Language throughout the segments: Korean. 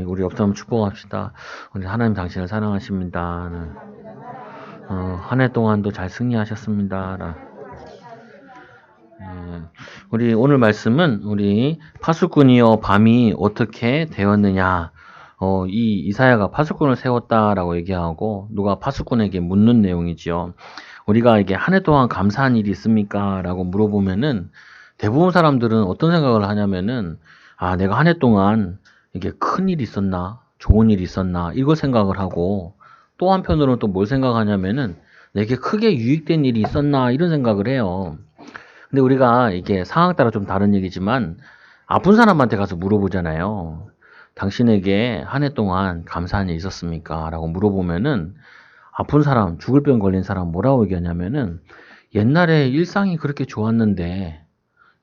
우리 옆사람 축복합시다. 우리 하나님 당신을 사랑하십니다. 한 해 동안도 잘 승리하셨습니다. 우리 오늘 말씀은 우리 파수꾼이여 밤이 어떻게 되었느냐. 이 이사야가 파수꾼을 세웠다라고 얘기하고 누가 파수꾼에게 묻는 내용이지요. 우리가 이게 한 해 동안 감사한 일이 있습니까? 라고 물어보면은 대부분 사람들은 어떤 생각을 하냐면은 내가 한 해 동안 이게 큰 일이 있었나? 좋은 일이 있었나? 이걸 생각을 하고 또 한편으로는 또 뭘 생각하냐면은 내게 크게 유익된 일이 있었나? 이런 생각을 해요. 근데 우리가 이게 상황 따라 좀 다른 얘기지만 아픈 사람한테 가서 물어보잖아요. 당신에게 한 해 동안 감사한 일 있었습니까? 라고 물어보면은 아픈 사람, 죽을 병 걸린 사람 뭐라고 얘기하냐면은 옛날에 일상이 그렇게 좋았는데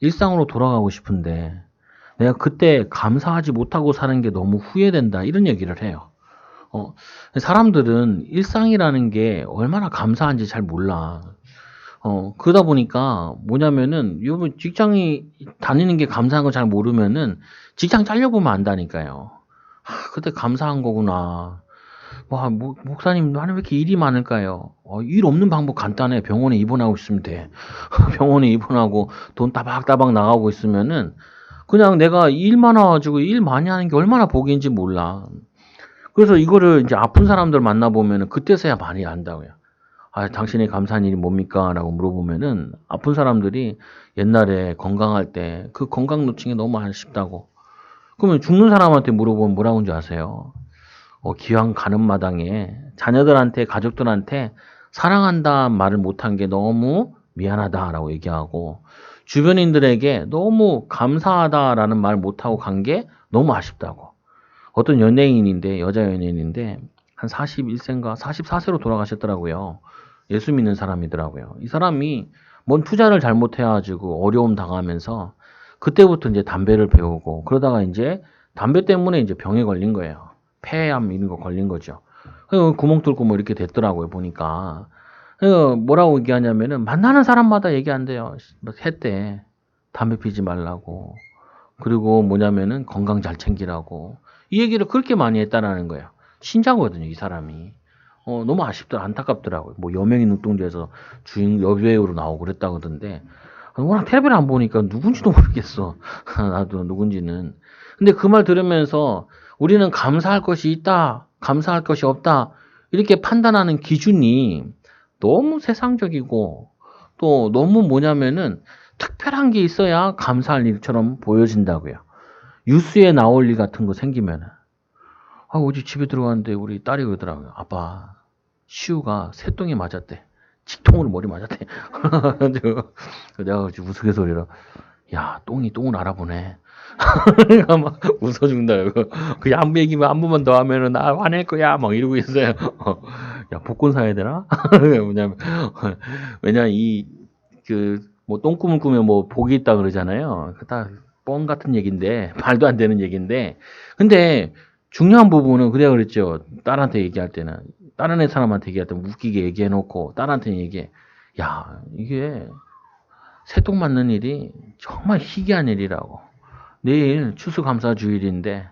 일상으로 돌아가고 싶은데 내가 그때 감사하지 못하고 사는 게 너무 후회된다 이런 얘기를 해요. 사람들은 일상이라는 게 얼마나 감사한지 잘 몰라. 그러다 보니까 뭐냐면은 요번 직장이 다니는 게 감사한 거 잘 모르면은 직장 잘려보면 안다니까요. 그때 감사한 거구나. 와, 목사님, 나는 왜 이렇게 일이 많을까요? 일 없는 방법 간단해. 병원에 입원하고 있으면 돼. 병원에 입원하고 돈 따박따박 나가고 있으면은 그냥 내가 일 많아가지고 일 많이 하는 게 얼마나 복인지 몰라. 그래서 이거를 이제 아픈 사람들 만나보면은 그때서야 많이 안다고요. 당신의 감사한 일이 뭡니까? 라고 물어보면은 아픈 사람들이 옛날에 건강할 때 그 건강 놓친 게 너무 아쉽다고. 그러면 죽는 사람한테 물어보면 뭐라고 하는지 아세요? 기왕 가는 마당에 자녀들한테 가족들한테 사랑한다 말을 못한 게 너무 미안하다라고 얘기하고 주변인들에게 너무 감사하다라는 말 못하고 간 게 너무 아쉽다고. 어떤 연예인인데 여자 연예인인데 한 41세인가 44세로 돌아가셨더라고요. 예수 믿는 사람이더라고요. 이 사람이 뭔 투자를 잘못해가지고 어려움 당하면서 그때부터 이제 담배를 배우고 그러다가 이제 담배 때문에 이제 병에 걸린 거예요. 폐암 이런 거 걸린 거죠. 구멍 뚫고 뭐 이렇게 됐더라고요, 보니까. 뭐라고 얘기하냐면은 만나는 사람마다 얘기한대요. 했대. 담배 피지 말라고. 그리고 뭐냐면은 건강 잘 챙기라고. 이 얘기를 그렇게 많이 했다라는 거예요. 신자거든요, 이 사람이. 너무 아쉽더라, 안타깝더라고요. 뭐 여명의 눈동자에서 주인 여배우로 나오고 그랬다고 하던데. 워낙 텔레비를 안 보니까 누군지도 모르겠어. 나도 누군지는. 근데 그 말 들으면서 우리는 감사할 것이 있다, 감사할 것이 없다, 이렇게 판단하는 기준이 너무 세상적이고 또 너무 뭐냐면은 특별한 게 있어야 감사할 일처럼 보여진다고요. 뉴스에 나올 일 같은 거 생기면은. 어제 집에 들어갔는데 우리 딸이 그러더라고요. 아빠, 시우가 새똥에 맞았대. 직통으로 머리 맞았대. 내가 우스갯소리로 야, 똥이 똥을 알아보네. 그러니까 막 웃어 죽는다고. 그 아무 얘기만 한 번만 더 하면은 나 화낼 거야. 막 이러고 있어요. 야, 복권 사야 되나? 왜냐면 뭐 똥꿈을 꾸면 뭐 복이 있다 그러잖아요. 다 뻥 같은 얘기인데 말도 안 되는 얘기인데. 근데 중요한 부분은 그래야 그랬죠. 딸한테 얘기할 때는 다른 애 사람한테 얘기할 때 웃기게 얘기해 놓고 딸한테 얘기해. 야, 이게 새똥 맞는 일이 정말 희귀한 일이라고. 내일 추수감사주일인데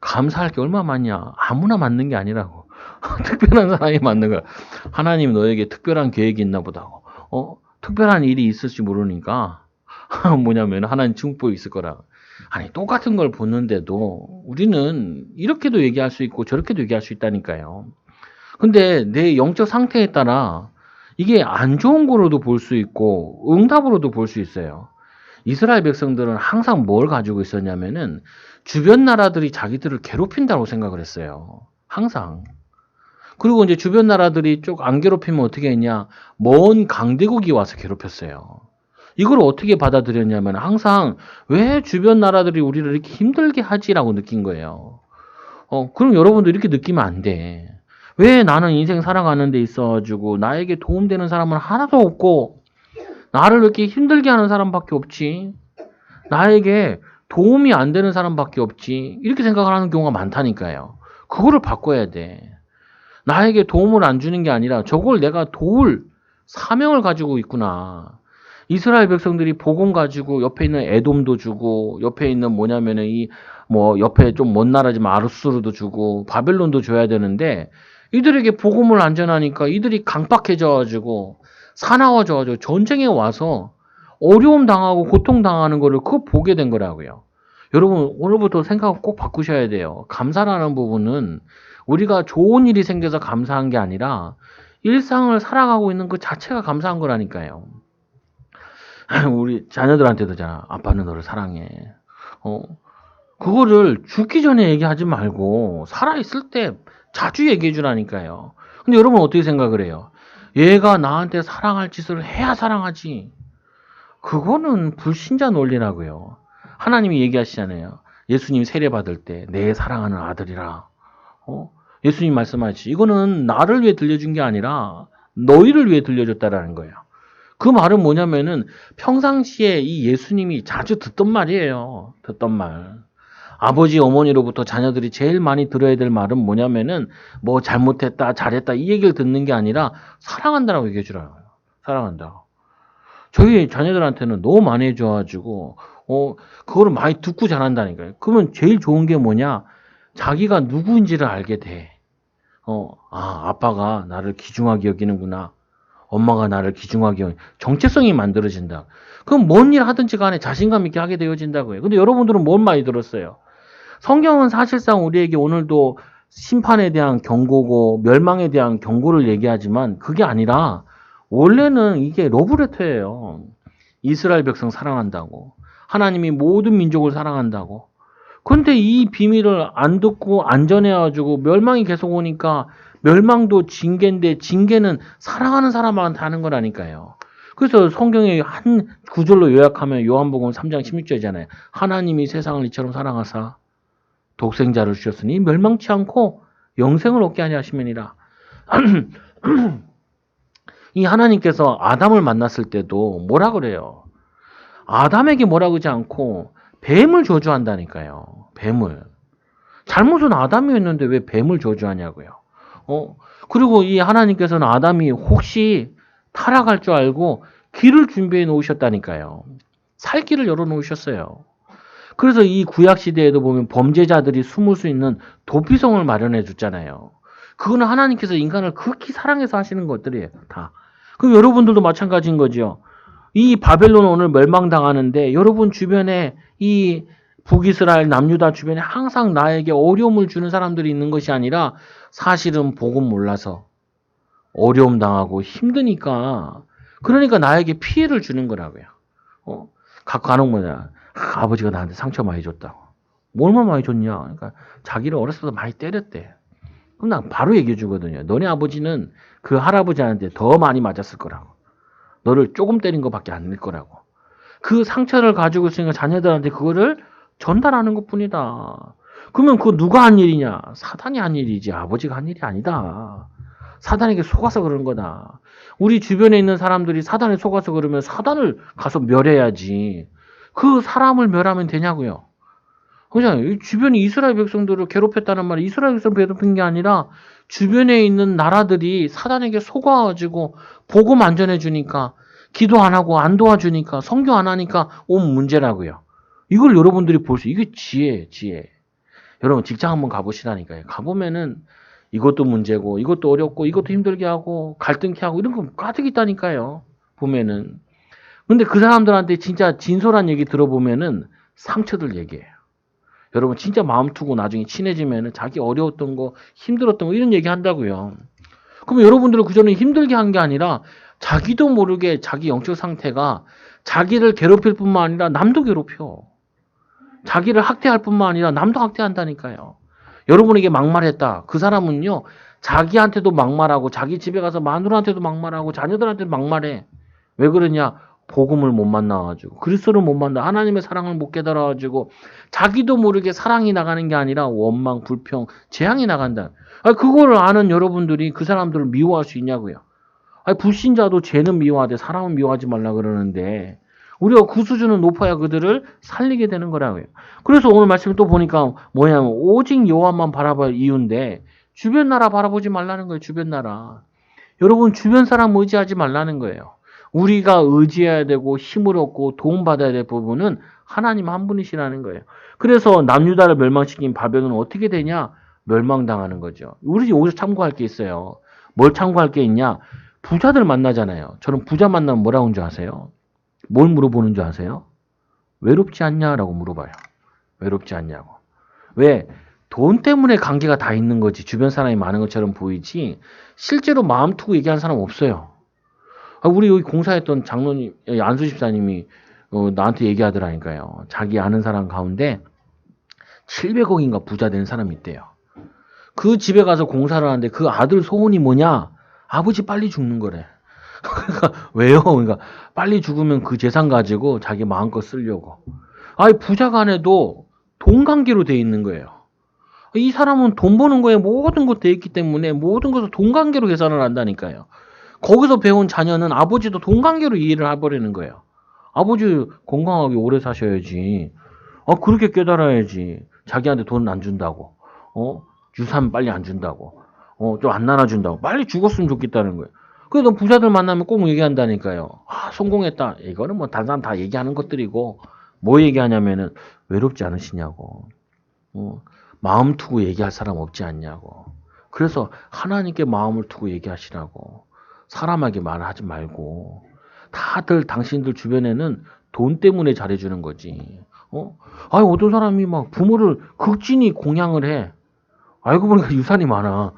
감사할 게 얼마 많냐. 아무나 맞는 게 아니라고. 특별한 사람이 맞는 거야. 하나님 너에게 특별한 계획이 있나 보다고. 특별한 일이 있을지 모르니까 뭐냐면 하나님 축복이 있을 거라. 아니 똑같은 걸 보는데도 우리는 이렇게도 얘기할 수 있고 저렇게도 얘기할 수 있다니까요. 근데 내 영적 상태에 따라 이게 안 좋은 거로도 볼 수 있고 응답으로도 볼 수 있어요. 이스라엘 백성들은 항상 뭘 가지고 있었냐면은 주변 나라들이 자기들을 괴롭힌다고 생각을 했어요. 항상. 그리고 이제 주변 나라들이 쪽 안 괴롭히면 어떻게 했냐? 먼 강대국이 와서 괴롭혔어요. 이걸 어떻게 받아들였냐면 항상 왜 주변 나라들이 우리를 이렇게 힘들게 하지라고 느낀 거예요. 그럼 여러분도 이렇게 느끼면 안 돼. 왜 나는 인생 살아가는 데 있어가지고 나에게 도움되는 사람은 하나도 없고 나를 이렇게 힘들게 하는 사람밖에 없지. 나에게 도움이 안 되는 사람밖에 없지. 이렇게 생각을 하는 경우가 많다니까요. 그거를 바꿔야 돼. 나에게 도움을 안 주는 게 아니라 저걸 내가 도울 사명을 가지고 있구나. 이스라엘 백성들이 복음 가지고 옆에 있는 에돔도 주고 옆에 있는 뭐냐면은 이 뭐 옆에 좀 먼 나라지만 아루스르도 주고 바벨론도 줘야 되는데 이들에게 복음을 안 전하니까 이들이 강박해져 가지고 사나워져 가지고 전쟁에 와서 어려움 당하고 고통 당하는 거를 그거 보게 된 거라고요. 여러분 오늘부터 생각 꼭 바꾸셔야 돼요. 감사라는 부분은 우리가 좋은 일이 생겨서 감사한 게 아니라 일상을 살아가고 있는 그 자체가 감사한 거라니까요. 우리 자녀들한테도잖아. 아빠는 너를 사랑해. 어? 그거를 죽기 전에 얘기하지 말고 살아있을 때 자주 얘기해 주라니까요. 근데 여러분 어떻게 생각을 해요? 얘가 나한테 사랑할 짓을 해야 사랑하지. 그거는 불신자 논리라고요. 하나님이 얘기하시잖아요. 예수님 세례 받을 때 내 사랑하는 아들이라. 예수님 말씀하시지. 이거는 나를 위해 들려준 게 아니라 너희를 위해 들려줬다라는 거예요. 그 말은 뭐냐면은 평상시에 이 예수님이 자주 듣던 말이에요. 듣던 말. 아버지 어머니로부터 자녀들이 제일 많이 들어야 될 말은 뭐냐면은 뭐 잘못했다 잘했다 이 얘기를 듣는 게 아니라 사랑한다라고 얘기해 주라고요. 사랑한다. 저희 자녀들한테는 너무 많이 해줘가지고 그거를 많이 듣고 자란다니까요. 그러면 제일 좋은 게 뭐냐? 자기가 누구인지를 알게 돼. 아빠가 나를 귀중하게 여기는구나. 엄마가 나를 귀중하게 여기. 정체성이 만들어진다. 그럼 뭔 일 하든지 간에 자신감 있게 하게 되어진다고요. 근데 여러분들은 뭘 많이 들었어요? 성경은 사실상 우리에게 오늘도 심판에 대한 경고고 멸망에 대한 경고를 얘기하지만 그게 아니라 원래는 이게 러브레터예요. 이스라엘 백성 사랑한다고. 하나님이 모든 민족을 사랑한다고. 근데 이 비밀을 안 듣고 안 전해가지고 멸망이 계속 오니까 멸망도 징계인데 징계는 사랑하는 사람한테 하는 거라니까요. 그래서 성경의 한 구절로 요약하면 요한복음 3장 16절이잖아요. 하나님이 세상을 이처럼 사랑하사 독생자를 주셨으니 멸망치 않고 영생을 얻게 하려 하심이니라. 이 하나님께서 아담을 만났을 때도 뭐라 그래요? 아담에게 뭐라 그러지 않고 뱀을 저주한다니까요. 뱀을. 잘못은 아담이었는데 왜 뱀을 저주하냐고요. 그리고 이 하나님께서는 아담이 혹시 타락할 줄 알고 길을 준비해 놓으셨다니까요. 살 길을 열어 놓으셨어요. 그래서 이 구약 시대에도 보면 범죄자들이 숨을 수 있는 도피성을 마련해 줬잖아요. 그거는 하나님께서 인간을 극히 사랑해서 하시는 것들이에요. 다. 그럼 여러분들도 마찬가지인 거죠. 이 바벨론 오늘 멸망당하는데 여러분 주변에 이 북이스라엘 남유다 주변에 항상 나에게 어려움을 주는 사람들이 있는 것이 아니라 사실은 복음 몰라서 어려움 당하고 힘드니까 그러니까 나에게 피해를 주는 거라고요. 간혹 뭐냐 아버지가 나한테 상처 많이 줬다고. 얼마나 많이 줬냐? 그러니까 자기를 어렸을 때 많이 때렸대. 그럼 난 바로 얘기해 주거든요. 너네 아버지는 그 할아버지한테 더 많이 맞았을 거라고. 너를 조금 때린 것밖에 안 될 거라고. 그 상처를 가지고 있으니까 자녀들한테 그거를 전달하는 것뿐이다. 그러면 그거 누가 한 일이냐? 사단이 한 일이지 아버지가 한 일이 아니다. 사단에게 속아서 그런 거다. 우리 주변에 있는 사람들이 사단에 속아서 그러면 사단을 가서 멸해야지. 그 사람을 멸하면 되냐고요. 그냥 주변에 이스라엘 백성들을 괴롭혔다는 말이 이스라엘 백성 괴롭힌 게 아니라 주변에 있는 나라들이 사단에게 속아가지고 복음 안 전해주니까 기도 안 하고 안 도와주니까 성교 안 하니까 온 문제라고요. 이걸 여러분들이 볼 수 이게 지혜. 여러분 직장 한번 가보시라니까요. 가보면은 이것도 문제고 이것도 어렵고 이것도 힘들게 하고 갈등케 하고 이런 거 가득 있다니까요. 보면은. 근데 그 사람들한테 진짜 진솔한 얘기 들어보면은 상처들 얘기해요. 여러분 진짜 마음 투고 나중에 친해지면은 자기 어려웠던 거 힘들었던 거 이런 얘기 한다고요. 그럼 여러분들은 그전에 힘들게 한 게 아니라 자기도 모르게 자기 영적 상태가 자기를 괴롭힐 뿐만 아니라 남도 괴롭혀. 자기를 학대할 뿐만 아니라 남도 학대한다니까요. 여러분에게 막말했다. 그 사람은요. 자기한테도 막말하고 자기 집에 가서 마누라한테도 막말하고 자녀들한테도 막말해. 왜 그러냐? 복음을 못 만나가지고 그리스도를 못 만나 하나님의 사랑을 못 깨달아가지고 자기도 모르게 사랑이 나가는 게 아니라 원망, 불평, 재앙이 나간다. 그거를 아는 여러분들이 그 사람들을 미워할 수 있냐고요. 불신자도 죄는 미워하되 사람은 미워하지 말라 그러는데 우리가 그 수준은 높아야 그들을 살리게 되는 거라고요. 그래서 오늘 말씀을 또 보니까 뭐냐면 오직 여호와만 바라볼 이유인데 주변 나라 바라보지 말라는 거예요. 주변 나라. 여러분 주변 사람 의지하지 말라는 거예요. 우리가 의지해야 되고 힘을 얻고 도움받아야 될 부분은 하나님 한 분이시라는 거예요. 그래서 남유다를 멸망시킨 바벨론은 어떻게 되냐? 멸망당하는 거죠. 우리 여기서 참고할 게 있어요. 뭘 참고할 게 있냐? 부자들 만나잖아요. 저는 부자 만나면 뭐라고 하는 줄 아세요? 뭘 물어보는 줄 아세요? 외롭지 않냐라고 물어봐요. 외롭지 않냐고. 왜? 돈 때문에 관계가 다 있는 거지. 주변 사람이 많은 것처럼 보이지. 실제로 마음 두고 얘기하는 사람 없어요. 우리 여기 공사했던 장로님, 안수 집사님이 나한테 얘기하더라니까요. 자기 아는 사람 가운데 700억인가 부자 된 사람이 있대요. 그 집에 가서 공사를 하는데 그 아들 소원이 뭐냐? 아버지 빨리 죽는 거래. 그러니까 왜요? 그러니까 빨리 죽으면 그 재산 가지고 자기 마음껏 쓰려고. 아니 부자 간에도 돈 관계로 돼 있는 거예요. 이 사람은 돈 버는 거에 모든 것 돼 있기 때문에 모든 것을 돈 관계로 계산을 한다니까요. 거기서 배운 자녀는 아버지도 돈 관계로 이해를 해버리는 거예요. 아버지 건강하게 오래 사셔야지. 그렇게 깨달아야지. 자기한테 돈 안 준다고. 유산 빨리 안 준다고. 좀 안 나눠준다고. 빨리 죽었으면 좋겠다는 거예요. 그래서 부자들 만나면 꼭 얘기한다니까요. 성공했다. 이거는 뭐 다른 사람 다 얘기하는 것들이고 뭐 얘기하냐면은 외롭지 않으시냐고. 마음 두고 얘기할 사람 없지 않냐고. 그래서 하나님께 마음을 두고 얘기하시라고. 사람에게 말하지 말고. 다들 당신들 주변에는 돈 때문에 잘해주는 거지. 어떤 사람이 막 부모를 극진히 공양을 해. 알고 보니까 유산이 많아.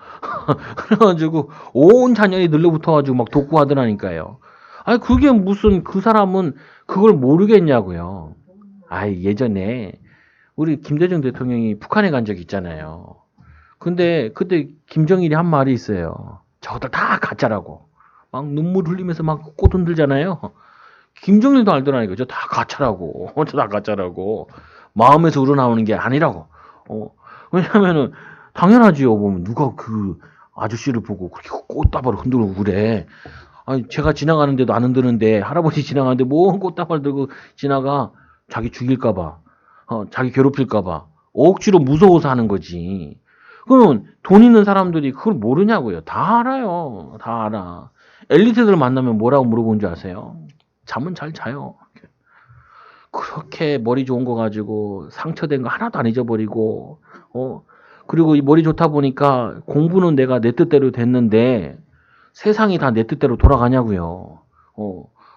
그래가지고 온 자녀이 늘러붙어가지고 막 독구하더라니까요. 그게 무슨 그 사람은 그걸 모르겠냐고요. 예전에 우리 김대중 대통령이 북한에 간 적 있잖아요. 근데 그때 김정일이 한 말이 있어요. 저것들 다 가짜라고. 막 눈물 흘리면서 막 꽃 흔들잖아요. 김정일도 알더라니까. 저 다 가짜라고. 저 다 가짜라고. 마음에서 우러나오는 게 아니라고. 왜냐면은 당연하지요. 보면 누가 그 아저씨를 보고 그렇게 꽃다발을 흔들고 그래. 제가 지나가는데도 안 흔드는데 할아버지 지나가는데 뭐 꽃다발 들고 지나가. 자기 죽일까봐. 자기 괴롭힐까봐. 억지로 무서워서 하는 거지. 그러면 돈 있는 사람들이 그걸 모르냐고요. 다 알아요. 다 알아. 엘리트들 만나면 뭐라고 물어본 줄 아세요? 잠은 잘 자요. 그렇게 머리 좋은 거 가지고 상처된 거 하나도 안 잊어버리고, 그리고 이 머리 좋다 보니까 공부는 내가 내 뜻대로 됐는데 세상이 다 내 뜻대로 돌아가냐고요.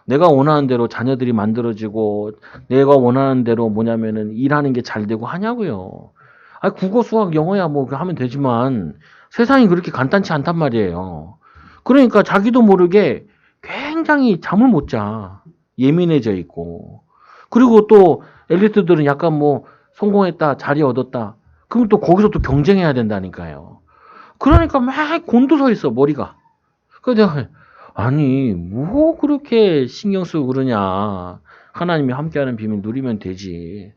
내가 원하는 대로 자녀들이 만들어지고 내가 원하는 대로 뭐냐면은 일하는 게 잘 되고 하냐고요. 국어, 수학, 영어야 뭐 하면 되지만 세상이 그렇게 간단치 않단 말이에요. 그러니까 자기도 모르게 굉장히 잠을 못 자. 예민해져 있고. 그리고 또 엘리트들은 약간 뭐 성공했다, 자리 얻었다. 그럼 또 거기서 또 경쟁해야 된다니까요. 그러니까 막 곤두서 있어, 머리가. 그래서 내가, 아니, 뭐 그렇게 신경 쓰고 그러냐. 하나님이 함께하는 비밀 누리면 되지.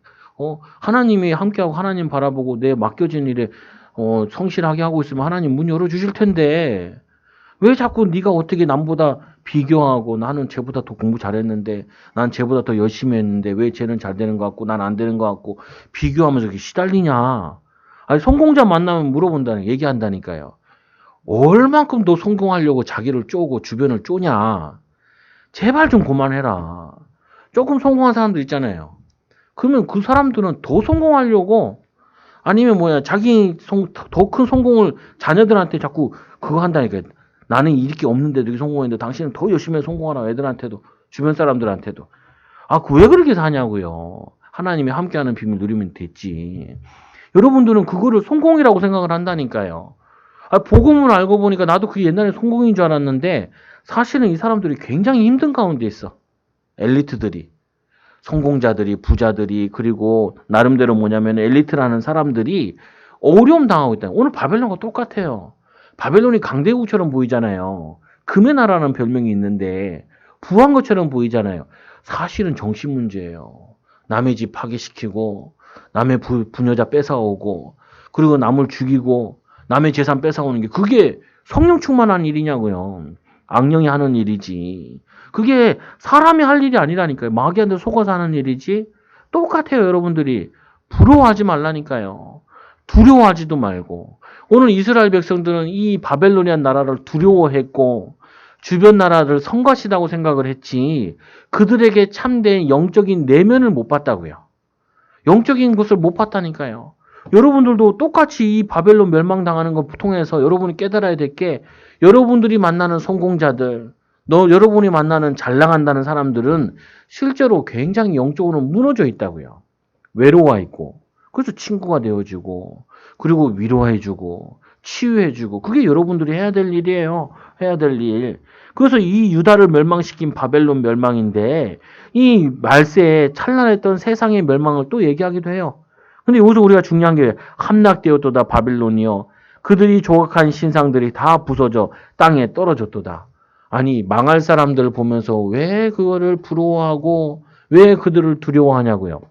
하나님이 함께하고 하나님 바라보고 내 맡겨진 일에 성실하게 하고 있으면 하나님 문 열어주실 텐데 왜 자꾸 네가 어떻게 남보다 비교하고 나는 쟤보다 더 공부 잘했는데 난 쟤보다 더 열심히 했는데 왜 쟤는 잘 되는 것 같고 난 안 되는 것 같고 비교하면서 이렇게 시달리냐. 성공자 만나면 물어본다는 얘기한다니까요. 얼만큼 너 성공하려고 자기를 쪼고 주변을 쪼냐. 제발 좀 그만해라. 조금 성공한 사람들 있잖아요. 그러면 그 사람들은 더 성공하려고 아니면 자기 더 큰 성공을 자녀들한테 자꾸 그거 한다니까. 나는 이렇게 없는데도 이렇게 성공했는데 당신은 더 열심히 성공하라. 애들한테도 주변 사람들한테도. 왜 그렇게 사냐고요. 하나님이 함께하는 비밀 누리면 됐지. 여러분들은 그거를 성공이라고 생각을 한다니까요. 복음을 알고 보니까 나도 그게 옛날에 성공인 줄 알았는데 사실은 이 사람들이 굉장히 힘든 가운데 있어. 엘리트들이. 성공자들이, 부자들이, 그리고 나름대로 뭐냐면 엘리트라는 사람들이 어려움 당하고 있다. 오늘 바벨론과 똑같아요. 바벨론이 강대국처럼 보이잖아요. 금의 나라는 별명이 있는데 부한 것처럼 보이잖아요. 사실은 정신 문제예요. 남의 집 파괴시키고 남의 부녀자 뺏어오고 그리고 남을 죽이고 남의 재산 뺏어오는 게 그게 성령 충만한 일이냐고요. 악령이 하는 일이지. 그게 사람이 할 일이 아니라니까요. 마귀한테 속아서 하는 일이지. 똑같아요, 여러분들이. 부러워하지 말라니까요. 두려워하지도 말고. 오늘 이스라엘 백성들은 이 바벨로니안 나라를 두려워했고 주변 나라를 성가시다고 생각을 했지 그들에게 참된 영적인 내면을 못 봤다고요. 영적인 것을 못 봤다니까요. 여러분들도 똑같이 이 바벨론 멸망당하는 걸 통해서 여러분이 깨달아야 될 게 여러분들이 만나는 성공자들, 여러분이 만나는 잘 나간다는 사람들은 실제로 굉장히 영적으로 무너져 있다고요. 외로워 있고 그래서 친구가 되어주고 그리고 위로해주고 치유해주고 그게 여러분들이 해야 될 일이에요. 해야 될 일. 그래서 이 유다를 멸망시킨 바벨론 멸망인데 이 말세에 찬란했던 세상의 멸망을 또 얘기하기도 해요. 근데 여기서 우리가 중요한 게 함락되었도다 바벨론이요. 그들이 조각한 신상들이 다 부서져 땅에 떨어졌도다. 아니 망할 사람들을 보면서 왜 그거를 부러워하고 왜 그들을 두려워하냐고요.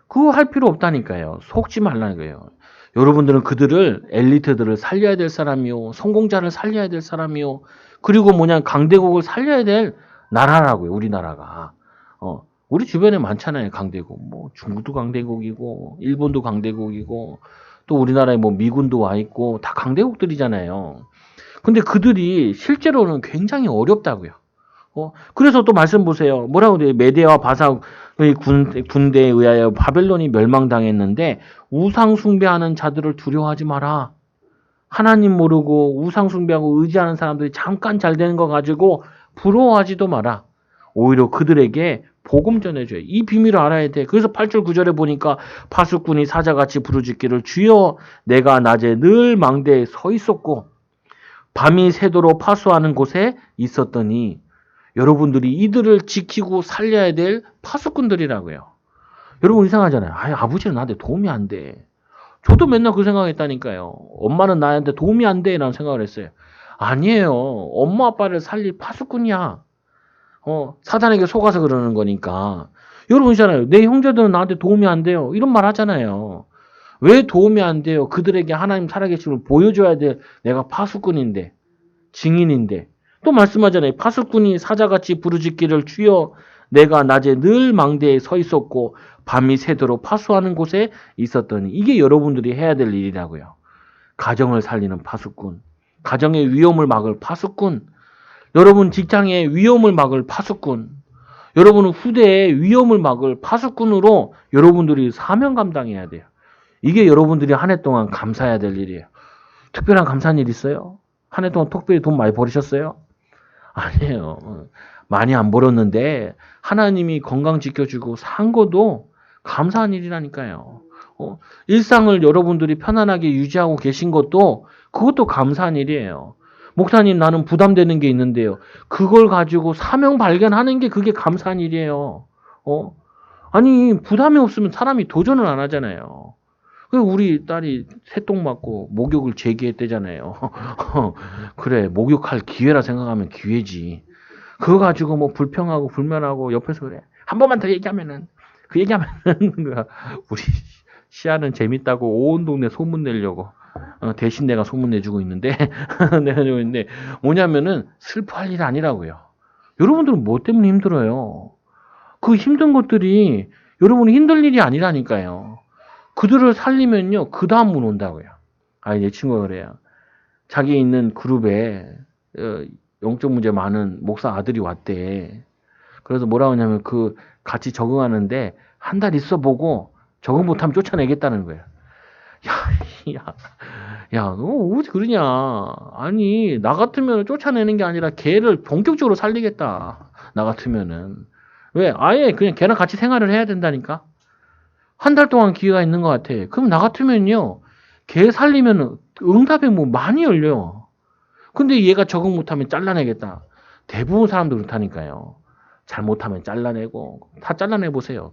그거 할 필요 없다니까요. 속지 말라는 거예요. 여러분들은 그들을 엘리트들을 살려야 될 사람이요. 성공자를 살려야 될 사람이요. 그리고 강대국을 살려야 될 나라라고요. 우리나라가. 우리 주변에 많잖아요. 강대국. 뭐 중국도 강대국이고 일본도 강대국이고 또 우리나라에 뭐 미군도 와 있고 다 강대국들이잖아요. 근데 그들이 실제로는 굉장히 어렵다고요. 그래서 또 말씀 보세요. 뭐라고 돼요? 메대와 바삭의 군대에 의하여 바벨론이 멸망당했는데 우상 숭배하는 자들을 두려워하지 마라. 하나님 모르고 우상 숭배하고 의지하는 사람들이 잠깐 잘 되는 거 가지고 부러워하지도 마라. 오히려 그들에게 복음 전해줘요. 이 비밀을 알아야 돼. 그래서 8절 9절에 보니까 파수꾼이 사자같이 부르짖기를 주여 내가 낮에 늘 망대에 서 있었고 밤이 새도록 파수하는 곳에 있었더니 여러분들이 이들을 지키고 살려야 될 파수꾼들이라고요. 여러분 이상하잖아요. 아버지는 나한테 도움이 안 돼. 저도 맨날 그 생각했다니까요. 엄마는 나한테 도움이 안 돼 라는 생각을 했어요. 아니에요. 엄마 아빠를 살릴 파수꾼이야. 사단에게 속아서 그러는 거니까. 여러분 있잖아요. 내 형제들은 나한테 도움이 안 돼요. 이런 말 하잖아요. 왜 도움이 안 돼요? 그들에게 하나님 살아계심을 보여줘야 돼. 내가 파수꾼인데, 증인인데. 또 말씀하잖아요. 파수꾼이 사자같이 부르짖기를 주여 내가 낮에 늘 망대에 서 있었고 밤이 새도록 파수하는 곳에 있었더니 이게 여러분들이 해야 될 일이라고요. 가정을 살리는 파수꾼, 가정의 위험을 막을 파수꾼, 여러분 직장의 위험을 막을 파수꾼, 여러분 후대의 위험을 막을 파수꾼으로 여러분들이 사명 감당해야 돼요. 이게 여러분들이 한 해 동안 감사해야 될 일이에요. 특별한 감사한 일 있어요? 한 해 동안 특별히 돈 많이 벌으셨어요? 아니에요. 많이 안 벌었는데 하나님이 건강 지켜주고 산 것도 감사한 일이라니까요. 일상을 여러분들이 편안하게 유지하고 계신 것도 그것도 감사한 일이에요. 목사님 나는 부담되는 게 있는데요. 그걸 가지고 사명 발견하는 게 그게 감사한 일이에요. 아니 부담이 없으면 사람이 도전을 안 하잖아요. 우리 딸이 새똥 맞고 목욕을 재개했대잖아요. 그래 목욕할 기회라 생각하면 기회지. 그거 가지고 뭐 불평하고 불만하고 옆에서 그래. 한 번만 더 얘기하면은 그 얘기하면은 우리 시아는 재밌다고 온 동네 소문 내려고 대신 내가 소문 내주고 있는데 내주고 있는데 뭐냐면은 슬퍼할 일 아니라고요. 여러분들은 뭐 때문에 힘들어요? 그 힘든 것들이 여러분이 힘들 일이 아니라니까요. 그들을 살리면요 그 다음 문 온다고요. 내 친구가 그래요. 자기 있는 그룹에 영적 문제 많은 목사 아들이 왔대. 그래서 뭐라고 하냐면 그 같이 적응하는데 한 달 있어 보고 적응 못하면 쫓아내겠다는 거예요. 야, 너 어디 그러냐? 아니, 나 같으면 쫓아내는 게 아니라 걔를 본격적으로 살리겠다. 나 같으면은. 왜? 아예 그냥 걔랑 같이 생활을 해야 된다니까? 한 달 동안 기회가 있는 것 같아. 그럼 나 같으면요. 걔 살리면 응답의 문 많이 열려요. 근데 얘가 적응 못하면 잘라내겠다. 대부분 사람들 그렇다니까요. 잘못하면 잘라내고 다 잘라내보세요.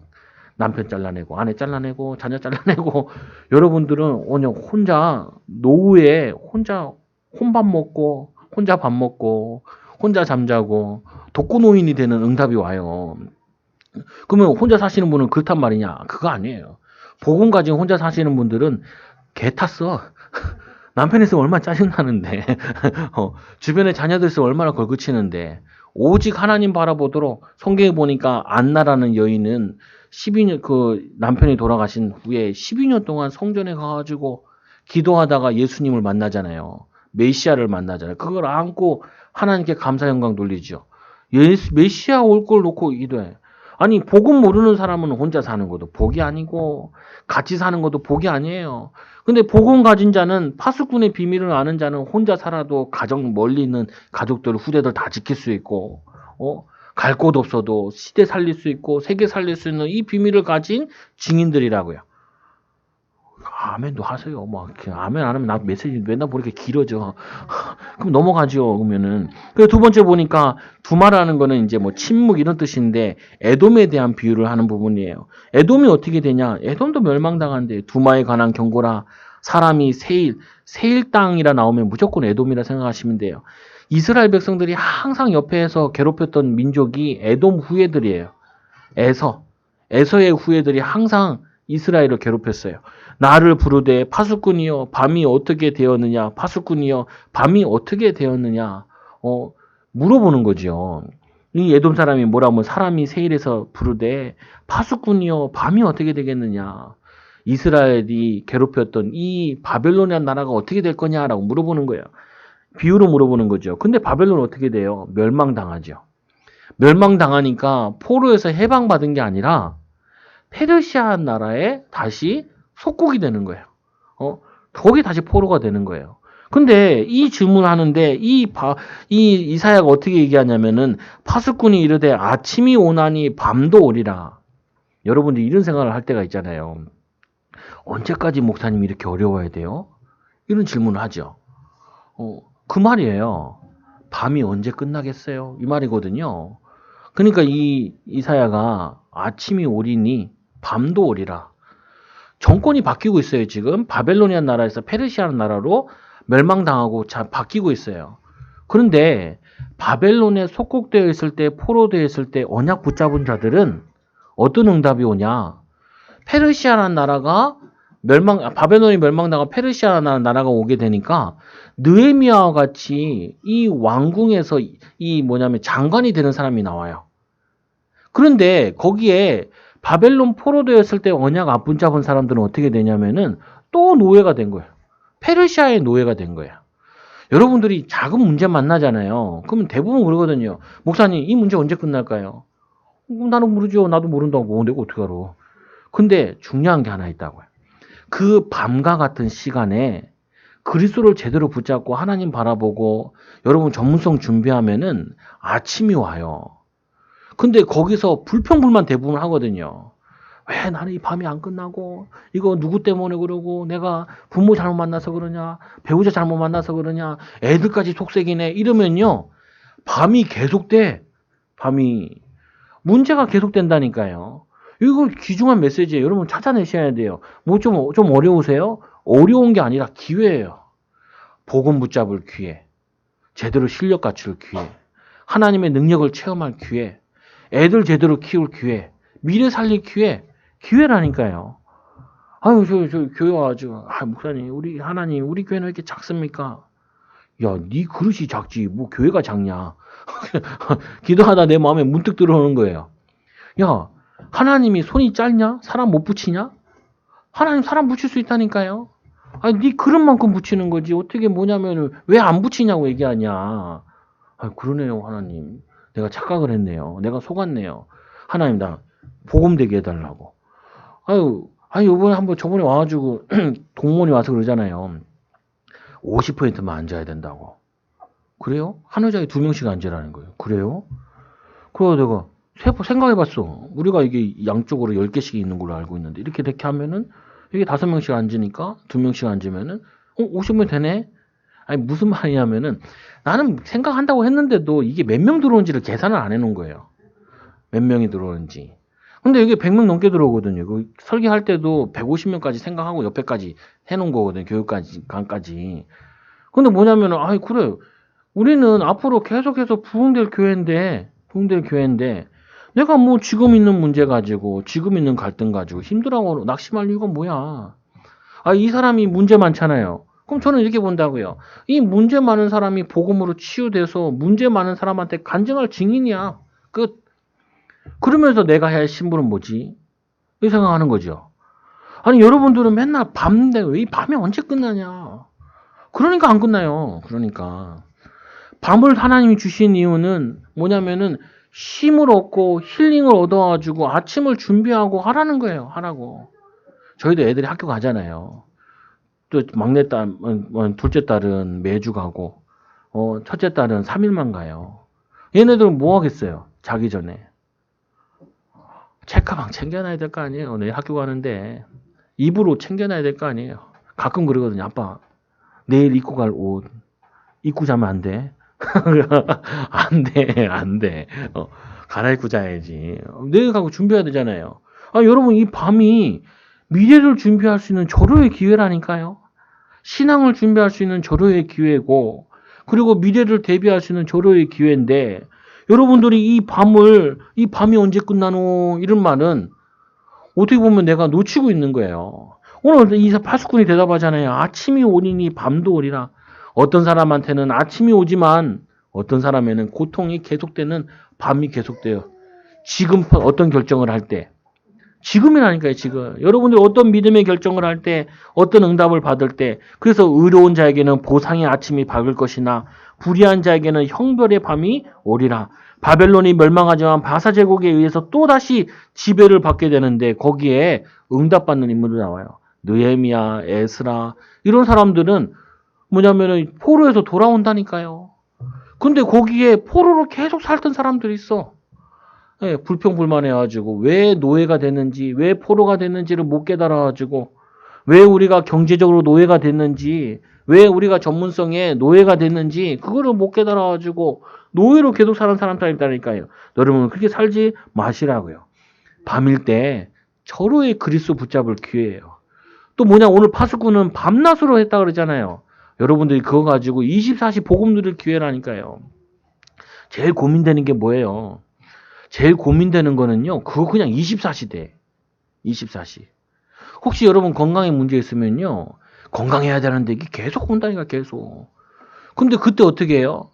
남편 잘라내고 아내 잘라내고 자녀 잘라내고 여러분들은 그냥 혼자 노후에 혼자 혼밥 먹고 혼자 밥 먹고 혼자 잠자고 독거노인이 되는 응답이 와요. 그러면 혼자 사시는 분은 그렇단 말이냐? 그거 아니에요. 복음 가지고 혼자 사시는 분들은 개 탔어. 남편 있으면 얼마나 짜증나는데 주변에 자녀들 있으면 얼마나 걸그치는데 오직 하나님 바라보도록 성경에 보니까 안나라는 여인은 12년 그 남편이 돌아가신 후에 12년 동안 성전에 가가지고 기도하다가 예수님을 만나잖아요. 메시아를 만나잖아요. 그걸 안고 하나님께 감사 영광 돌리죠. 메시아 올 걸 놓고 기도해. 아니 복음 모르는 사람은 혼자 사는 것도 복이 아니고 같이 사는 것도 복이 아니에요. 근데 복음 가진 자는 파수꾼의 비밀을 아는 자는 혼자 살아도 가정 멀리 있는 가족들 후대들 다 지킬 수 있고 갈 곳 없어도 시대 살릴 수 있고 세계 살릴 수 있는 이 비밀을 가진 증인들이라고요. 아멘도 하세요. 막 아멘 안 하면 나 메시지 맨날 보니까 길어져. 그럼 넘어가죠. 그러면은. 그리고 두 번째 보니까 두마라는 거는 이제 뭐 침묵 이런 뜻인데 에돔에 대한 비유를 하는 부분이에요. 에돔이 어떻게 되냐? 에돔도 멸망당한데 두마에 관한 경고라. 사람이 세일 땅이라 나오면 무조건 에돔이라 생각하시면 돼요. 이스라엘 백성들이 항상 옆에서 괴롭혔던 민족이 에돔 후예들이에요. 에서의 후예들이 항상 이스라엘을 괴롭혔어요. 나를 부르되 파수꾼이여 밤이 어떻게 되었느냐 파수꾼이여 밤이 어떻게 되었느냐 물어보는 거죠. 이 에돔 사람이 뭐라면 사람이 세일에서 부르되 파수꾼이여 밤이 어떻게 되겠느냐 이스라엘이 괴롭혔던 이 바벨론이라는 나라가 어떻게 될 거냐라고 물어보는 거예요. 비유로 물어보는 거죠. 근데 바벨론은 어떻게 돼요? 멸망당하죠. 멸망당하니까 포로에서 해방받은 게 아니라 페르시아 나라에 다시 속국이 되는 거예요. 거기 다시 포로가 되는 거예요. 근데 이 질문하는데 이 이사야가 어떻게 얘기하냐면은 파수꾼이 이르되 아침이 오나니 밤도 오리라. 여러분들이 이런 생각을 할 때가 있잖아요. 언제까지 목사님이 이렇게 어려워야 돼요? 이런 질문을 하죠. 그 말이에요. 밤이 언제 끝나겠어요? 이 말이거든요. 그러니까 이 이사야가 아침이 오리니 밤도 오리라. 정권이 바뀌고 있어요. 지금 바벨로니안 나라에서 페르시아 나라로 멸망당하고 바뀌고 있어요. 그런데 바벨론에 속국되어 있을 때 포로되어 있을 때 언약 붙잡은 자들은 어떤 응답이 오냐? 페르시아라는 나라가 바벨론이 멸망당하고 페르시아라는 나라가 오게 되니까 느헤미야와 같이 이 왕궁에서 장관이 되는 사람이 나와요. 그런데 거기에 바벨론 포로되었을 때 언약 안 붙잡은 사람들은 어떻게 되냐면은 또 노예가 된 거예요. 페르시아의 노예가 된 거예요. 여러분들이 작은 문제 만나잖아요. 그러면 대부분 그러거든요. 목사님, 이 문제 언제 끝날까요? 나는 모르죠. 나도 모른다고. 내가 어떻게 알아. 근데 중요한 게 하나 있다고요. 그 밤과 같은 시간에 그리스도를 제대로 붙잡고 하나님 바라보고 여러분 전문성 준비하면은 아침이 와요. 근데 거기서 불평불만 대부분 하거든요. 왜 나는 이 밤이 안 끝나고 이거 누구 때문에 그러고 내가 부모 잘못 만나서 그러냐 배우자 잘못 만나서 그러냐 애들까지 속색이네 이러면요. 밤이 계속돼. 밤이 문제가 계속된다니까요. 이거 귀중한 메시지예요. 여러분 찾아내셔야 돼요. 뭐 좀 어려우세요? 어려운 게 아니라 기회예요. 복음 붙잡을 기회. 제대로 실력 갖출 기회. 하나님의 능력을 체험할 기회. 애들 제대로 키울 기회. 미래 살릴 기회라니까요. 아유, 저 교회 와가지고, 목사님, 우리 교회는 왜 이렇게 작습니까? 야, 네 그릇이 작지. 뭐 교회가 작냐. 기도하다 내 마음에 문득 들어오는 거예요. 야, 하나님이 손이 짧냐? 사람 못 붙이냐? 하나님 사람 붙일 수 있다니까요. 아니, 네 그릇만큼 붙이는 거지. 어떻게 뭐냐면 왜 안 붙이냐고 얘기하냐. 그러네요, 하나님. 내가 착각을 했네요. 내가 속았네요. 하나님, 나 복음 되게 해달라고. 이번에 저번에 와가지고 동문이 와서 그러잖아요. 50%만 앉아야 된다고. 그래요? 한 의자에 2명씩 앉으라는 거예요. 그래요? 그래서 내가 생각해봤어. 우리가 이게 양쪽으로 10개씩 있는 걸로 알고 있는데 이렇게 하면은 이게 5명씩 앉으니까 2명씩 앉으면은 50명 되네? 아니 무슨 말이냐면은 나는 생각한다고 했는데도 이게 몇 명 들어오는지를 계산을 안 해놓은 거예요. 몇 명이 들어오는지. 근데 이게 100명 넘게 들어오거든요. 설계할 때도 150명까지 생각하고 옆에까지 해놓은 거거든요. 교육까지. 근데 뭐냐면은 그래. 우리는 앞으로 계속해서 부흥될 교회인데 내가 뭐 지금 있는 문제 가지고 지금 있는 갈등 가지고 힘들어하고 낙심할 이유가 뭐야. 이 사람이 문제 많잖아요. 그럼 저는 이렇게 본다고요. 이 문제 많은 사람이 복음으로 치유돼서 문제 많은 사람한테 간증할 증인이야. 끝. 그러면서 내가 해야 할 신분은 뭐지? 이 생각하는 거죠. 아니 여러분들은 맨날 밤인데 왜 이 밤이 언제 끝나냐. 그러니까 안 끝나요. 그러니까. 밤을 하나님이 주신 이유는 뭐냐면은 쉼을 얻고 힐링을 얻어가지고 아침을 준비하고 하라는 거예요. 하라고. 저희도 애들이 학교 가잖아요. 또 막내딸, 둘째 딸은 매주 가고, 첫째 딸은 3일만 가요. 얘네들은 뭐 하겠어요? 자기 전에. 책가방 챙겨놔야 될 거 아니에요. 내일 학교 가는데. 입으로 챙겨놔야 될 거 아니에요. 가끔 그러거든요. 아빠, 내일 입고 갈 옷, 입고 자면 안 돼? 안 돼, 안 돼. 갈아입고 자야지. 내일 가고 준비해야 되잖아요. 아, 여러분, 이 밤이 미래를 준비할 수 있는 절호의 기회라니까요. 신앙을 준비할 수 있는 절호의 기회고, 그리고 미래를 대비할 수 있는 절호의 기회인데, 여러분들이 이 밤이 언제 끝나노? 이런 말은 어떻게 보면 내가 놓치고 있는 거예요. 오늘 이 파수꾼이 대답하잖아요. 아침이 오리니 밤도 오리라. 어떤 사람한테는 아침이 오지만 어떤 사람에는 고통이 계속되는 밤이 계속돼요. 지금 어떤 결정을 할 때. 지금이라니까요, 지금. 여러분들이 어떤 믿음의 결정을 할 때, 어떤 응답을 받을 때, 그래서 의로운 자에게는 보상의 아침이 밝을 것이나, 불의한 자에게는 형벌의 밤이 오리라. 바벨론이 멸망하지만 바사 제국에 의해서 또다시 지배를 받게 되는데, 거기에 응답받는 인물이 나와요. 느헤미야, 에스라, 이런 사람들은 뭐냐면은 포로에서 돌아온다니까요. 근데 거기에 포로로 계속 살던 사람들이 있어. 예, 불평불만해가지고 왜 노예가 됐는지, 왜 포로가 됐는지를 못 깨달아가지고, 왜 우리가 경제적으로 노예가 됐는지, 왜 우리가 전문성에 노예가 됐는지 그거를 못 깨달아가지고 노예로 계속 사는 사람들이 있다니까요. 여러분 그렇게 살지 마시라고요. 밤일 때 절호의 그리스도 붙잡을 기회예요. 또 뭐냐, 오늘 파수꾼은 밤낮으로 했다 그러잖아요. 여러분들이 그거 가지고 24시 복음 누릴 기회라니까요. 제일 고민되는 게 뭐예요? 제일 고민되는 거는요, 그거 그냥 24시 돼. 24시. 혹시 여러분 건강에 문제 있으면요, 건강해야 되는데 이게 계속 온다니까, 계속. 근데 그때 어떻게 해요?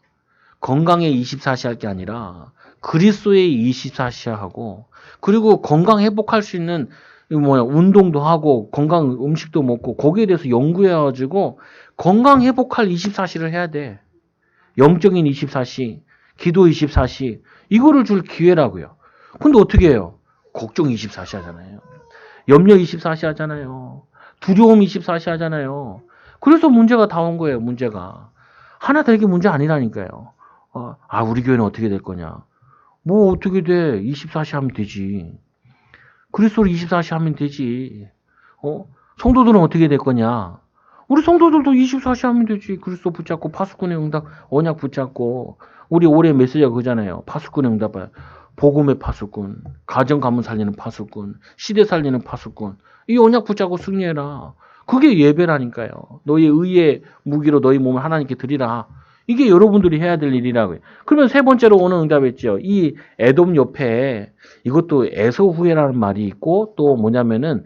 건강에 24시 할 게 아니라 그리스도의 24시 하고, 그리고 건강 회복할 수 있는 운동도 하고 건강 음식도 먹고 거기에 대해서 연구해가지고 건강 회복할 24시를 해야 돼. 영적인 24시, 기도 24시, 이거를 줄 기회라고요. 근데 어떻게 해요? 걱정 24시 하잖아요. 염려 24시 하잖아요. 두려움 24시 하잖아요. 그래서 문제가 다 온 거예요, 문제가. 하나 되게 문제 아니라니까요. 우리 교회는 어떻게 될 거냐. 뭐 어떻게 돼. 24시 하면 되지. 그리스도를 24시 하면 되지. 성도들은 어떻게 될 거냐. 우리 성도들도 24시 하면 되지. 그리스도 붙잡고 파수꾼의 응답, 언약 붙잡고. 우리 올해 메시지가 그잖아요. 파수꾼의 응답. 복음의 파수꾼, 가정 가문 살리는 파수꾼, 시대 살리는 파수꾼. 이 언약 붙잡고 승리해라. 그게 예배라니까요. 너희 의의 무기로 너희 몸을 하나님께 드리라. 이게 여러분들이 해야 될 일이라고요. 그러면 세 번째로 오는 응답했죠. 이 에돔 옆에 이것도 에서 후회라는 말이 있고, 또 뭐냐면은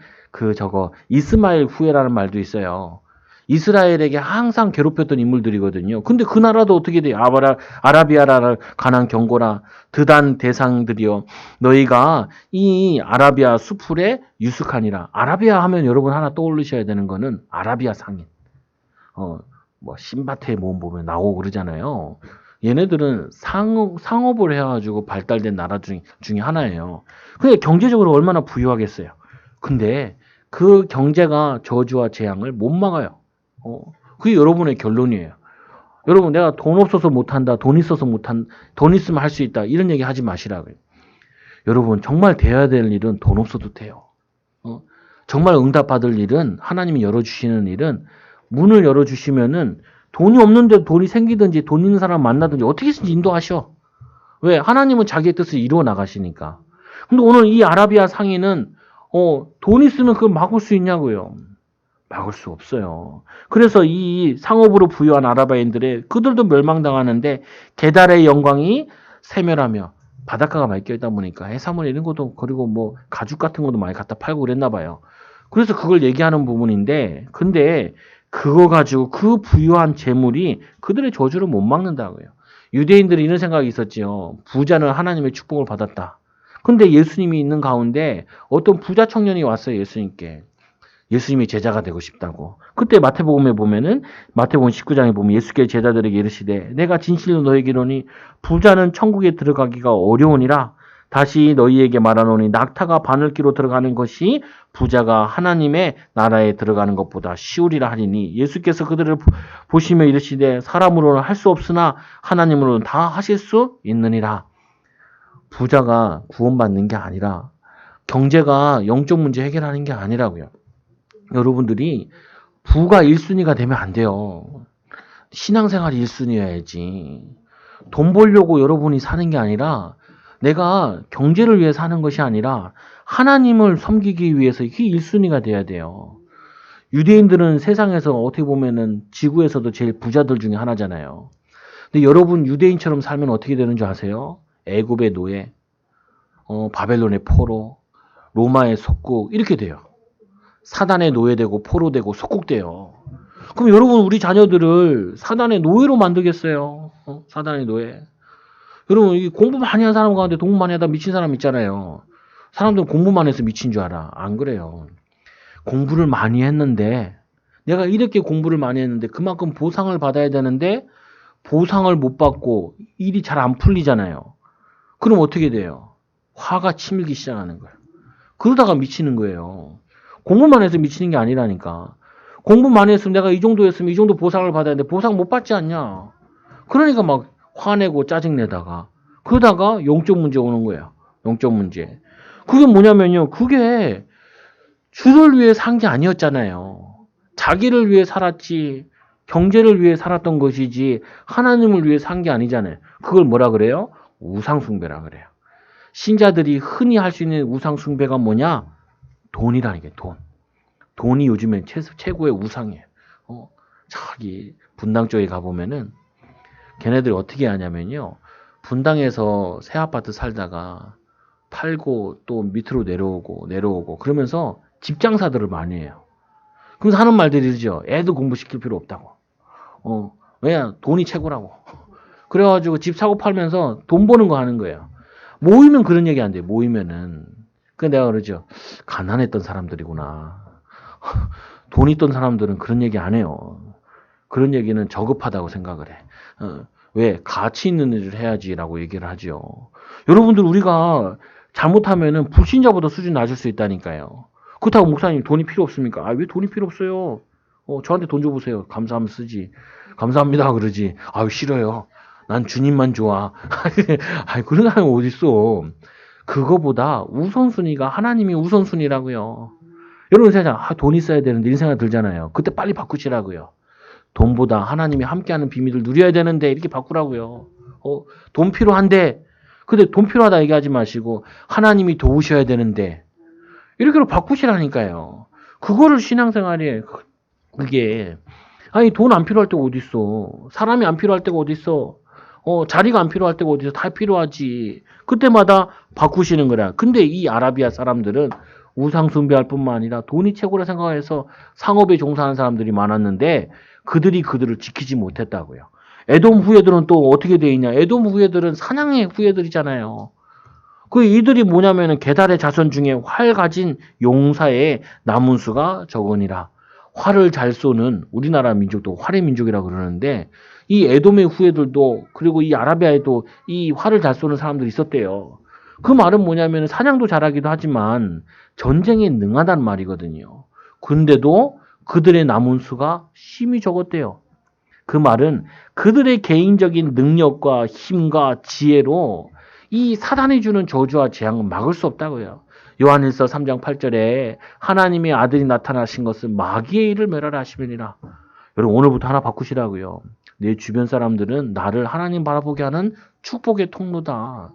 이스마엘 후회라는 말도 있어요. 이스라엘에게 항상 괴롭혔던 인물들이거든요. 근데 그 나라도 어떻게 돼요? 아라비아라를 가난 경고라. 드단 대상들이요. 너희가 이 아라비아 수풀에 유숙하니라. 아라비아 하면 여러분 하나 떠올리셔야 되는 거는 아라비아 상인. 신바트의 모험 보면 나오고 그러잖아요. 얘네들은 상업을 해가지고 발달된 나라 중에 하나예요. 근데 경제적으로 얼마나 부유하겠어요. 근데 그 경제가 저주와 재앙을 못 막아요. 그게 여러분의 결론이에요. 여러분, 내가 돈 없어서 못한다, 돈 있으면 할 수 있다, 이런 얘기 하지 마시라고요. 여러분, 정말 돼야 될 일은 돈 없어도 돼요. 정말 응답받을 일은, 하나님이 열어주시는 일은, 문을 열어주시면은 돈이 없는데 돈이 생기든지 돈 있는 사람 만나든지 어떻게든지 인도하셔. 왜? 하나님은 자기의 뜻을 이루어 나가시니까. 근데 오늘 이 아라비아 상인은 돈 있으면 그걸 막을 수 있냐고요. 막을 수 없어요. 그래서 이 상업으로 부유한 아라비아인들의 그들도 멸망당하는데 게달의 영광이 세멸하며 바닷가가 맑게 있다 보니까 해산물 이런 것도, 그리고 뭐 가죽 같은 것도 많이 갖다 팔고 그랬나 봐요. 그래서 그걸 얘기하는 부분인데, 근데 그거 가지고 그 부유한 재물이 그들의 저주를 못 막는다고요. 유대인들이 이런 생각이 있었지요. 부자는 하나님의 축복을 받았다. 근데 예수님이 있는 가운데 어떤 부자 청년이 왔어요, 예수님께. 예수님의 제자가 되고 싶다고. 그때 마태복음에 보면은 마태복음 19장에 보면 예수께서 제자들에게 이르시되 내가 진실로 너에게 이르노니 부자는 천국에 들어가기가 어려우니라. 다시 너희에게 말하노니 낙타가 바늘기로 들어가는 것이 부자가 하나님의 나라에 들어가는 것보다 쉬우리라 하리니 예수께서 그들을 보시며 이르시되 사람으로는 할 수 없으나 하나님으로는 다 하실 수 있느니라. 부자가 구원받는 게 아니라 경제가 영적 문제 해결하는 게 아니라고요. 여러분들이 부가 1순위가 되면 안 돼요. 신앙생활이 1순위여야지. 돈 벌려고 여러분이 사는 게 아니라 내가 경제를 위해 사는 것이 아니라 하나님을 섬기기 위해서 이게 1순위가 돼야 돼요. 유대인들은 세상에서 어떻게 보면은 지구에서도 제일 부자들 중에 하나잖아요. 근데 여러분 유대인처럼 살면 어떻게 되는 줄 아세요? 애굽의 노예, 바벨론의 포로, 로마의 속국 이렇게 돼요. 사단의 노예되고 포로되고 속국돼요. 그럼 여러분 우리 자녀들을 사단의 노예로 만들겠어요? 사단의 노예. 여러분 이 공부 많이 한 사람 가운데 공부 많이 하다 미친 사람 있잖아요. 사람들은 공부만 해서 미친 줄 알아. 안 그래요. 공부를 많이 했는데 내가 이렇게 공부를 많이 했는데 그만큼 보상을 받아야 되는데 보상을 못 받고 일이 잘 안 풀리잖아요. 그럼 어떻게 돼요? 화가 치밀기 시작하는 거예요. 그러다가 미치는 거예요. 공부만 해서 미치는 게 아니라니까. 공부 많이 했으면 내가 이 정도 했으면 이 정도 보상을 받아야 되는데 보상 못 받지 않냐. 그러니까 막 화내고 짜증내다가 그러다가 영적 문제 오는 거예요. 영적 문제. 그게 뭐냐면요. 그게 주를 위해 산 게 아니었잖아요. 자기를 위해 살았지 경제를 위해 살았던 것이지 하나님을 위해 산 게 아니잖아요. 그걸 뭐라 그래요? 우상숭배라 그래요. 신자들이 흔히 할 수 있는 우상숭배가 뭐냐? 돈이라는 게 돈. 돈이 요즘엔 최고의 우상이에요. 저기 분당 쪽에 가보면은 걔네들이 어떻게 하냐면요. 분당에서 새 아파트 살다가 팔고 또 밑으로 내려오고 그러면서 집 장사들을 많이 해요. 그래서 하는 말들이 이러죠. 애도 공부시킬 필요 없다고. 왜냐? 돈이 최고라고. 그래가지고 집 사고 팔면서 돈 버는 거 하는 거예요. 모이면 그런 얘기 안 돼요. 모이면은. 그래서 내가 그러죠. 가난했던 사람들이구나. 돈 있던 사람들은 그런 얘기 안 해요. 그런 얘기는 저급하다고 생각을 해. 왜? 가치 있는 일을 해야지라고 얘기를 하죠. 여러분들 우리가 잘못하면은 불신자보다 수준 낮을 수 있다니까요. 그렇다고 목사님 돈이 필요 없습니까? 왜 돈이 필요 없어요? 저한테 돈 줘보세요. 감사하면 쓰지. 감사합니다 그러지. 싫어요. 난 주님만 좋아. 그런 사람이 어딨어. 그거보다 우선순위가 하나님이 우선순위라고요. 여러분 생각, 돈 있어야 되는데 이런 생각 들잖아요. 그때 빨리 바꾸시라고요. 돈보다 하나님이 함께하는 비밀을 누려야 되는데 이렇게 바꾸라고요. 돈 필요한데 근데 돈 필요하다 얘기하지 마시고 하나님이 도우셔야 되는데 이렇게 바꾸시라니까요. 그거를 신앙생활에 그게 돈 안 필요할 때가 어딨어. 사람이 안 필요할 때가 어딨어. 자리가 안 필요할 때가 어딨어. 다 필요하지. 그때마다 바꾸시는 거라. 근데 이 아라비아 사람들은 우상 숭배할 뿐만 아니라 돈이 최고라 생각해서 상업에 종사하는 사람들이 많았는데 그들을 지키지 못했다고요. 에돔 후예들은 또 어떻게 돼 있냐? 에돔 후예들은 사냥의 후예들이잖아요. 이들이 뭐냐면은 게달의 자손 중에 활 가진 용사의 남은 수가 적으니라. 활을 잘 쏘는 우리나라 민족도 활의 민족이라고 그러는데 이 에돔의 후예들도 그리고 이 아라비아에도 이 활을 잘 쏘는 사람들이 있었대요. 그 말은 뭐냐면 사냥도 잘하기도 하지만 전쟁에 능하다는 말이거든요. 근데도 그들의 남은 수가 심히 적었대요. 그 말은 그들의 개인적인 능력과 힘과 지혜로 이 사단이 주는 저주와 재앙은 막을 수 없다고요. 요한일서 3장 8절에 하나님의 아들이 나타나신 것은 마귀의 일을 멸하라 하시면이라. 여러분 오늘부터 하나 바꾸시라고요. 내 주변 사람들은 나를 하나님 바라보게 하는 축복의 통로다.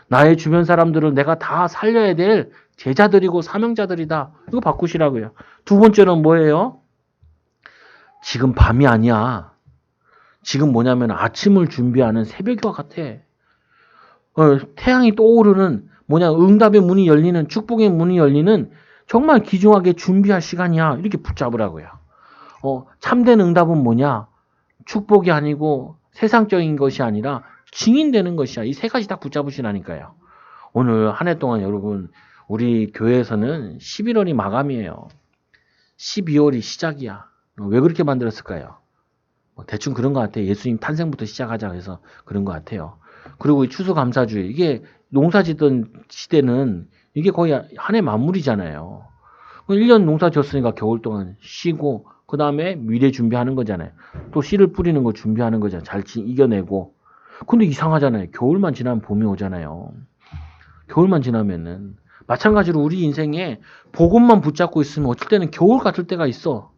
나의 주변 사람들을 내가 다 살려야 될 제자들이고 사명자들이다. 이거 바꾸시라고요. 두 번째는 뭐예요? 지금 밤이 아니야. 지금 뭐냐면 아침을 준비하는 새벽과 같아. 태양이 떠오르는 응답의 문이 열리는 축복의 문이 열리는 정말 귀중하게 준비할 시간이야. 이렇게 붙잡으라고요. 참된 응답은 뭐냐? 축복이 아니고 세상적인 것이 아니라 증인되는 것이야. 이 세 가지 다 붙잡으시라니까요. 오늘 한 해 동안 여러분 우리 교회에서는 11월이 마감이에요. 12월이 시작이야. 왜 그렇게 만들었을까요? 뭐 대충 그런 것 같아요. 예수님 탄생부터 시작하자 해서 그런 것 같아요. 그리고 이 추수감사주의, 이게 농사 짓던 시대는 이게 거의 한 해 만물이잖아요. 1년 농사 지었으니까 겨울 동안 쉬고 그 다음에 미래 준비하는 거잖아요. 또 씨를 뿌리는 거 준비하는 거잖아요. 잘 이겨내고. 근데 이상하잖아요. 겨울만 지나면 봄이 오잖아요. 겨울만 지나면은 마찬가지로 우리 인생에 복음만 붙잡고 있으면 어떨 때는 겨울 같을 때가 있어.